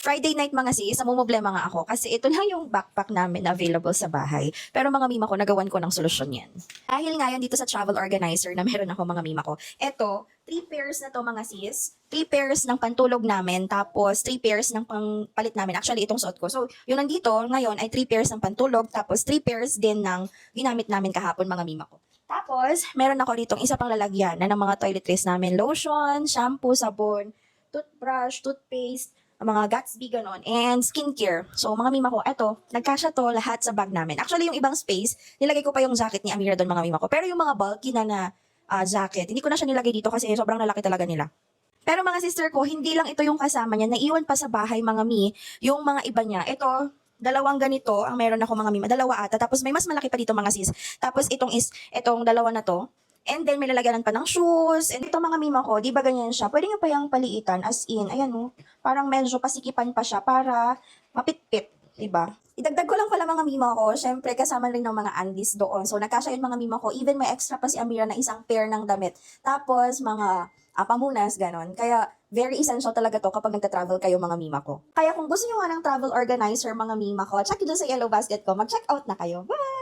Friday night mga sis, namumblema nga ako kasi ito lang yung backpack namin na available sa bahay. Pero mga mima ko, nagawan ko ng solusyon yan. Dahil nga yan dito sa travel organizer na meron ako mga mima ko. Ito, 3 pairs na to mga sis. 3 pairs ng pantulog namin, tapos 3 pairs ng pangpalit namin. Actually, itong suot ko. So, yung nandito ngayon ay 3 pairs ng pantulog, tapos 3 pairs din ng ginamit namin kahapon mga mima ko. Tapos, meron ako ditong isa pang lalagyan na ng mga toiletries namin. Lotion, shampoo, sabon, toothbrush, toothpaste, ang mga Gatsby ganon, and skincare. So, mga mima ko, eto, nagkasya to lahat sa bag namin. Actually, yung ibang space, nilagay ko pa yung jacket ni Amira doon, mga mima ko. Pero yung mga bulky na jacket, hindi ko na siya nilagay dito kasi sobrang lalaki talaga nila. Pero mga sister ko, hindi lang ito yung kasama niya. Naiwan pa sa bahay, mga mi, yung mga iba niya. Ito, dalawang ganito ang meron ako mga mima. Dalawa ata. Tapos may mas malaki pa dito mga sis. Tapos itong dalawa na to. And then may lalagyanan pa ng shoes. And ito mga mima ko, di ba ganyan siya? Pwede nyo pa yung paliitan as in, ayan oh, parang medyo pasikipan pa siya para mapitpit, di ba? Idagdag ko lang pala mga mima ko, syempre kasama rin ng mga undies doon. So nagkasya yun mga mima ko, even may extra pa si Amira na isang pair ng damit. Tapos mga pamunas, ganon. Kaya very essential talaga to kapag nagta-travel kayo mga mima ko. Kaya kung gusto nyo nga ng travel organizer mga mima ko, check nyo dyan sa yellow basket ko, mag-check out na kayo. Bye!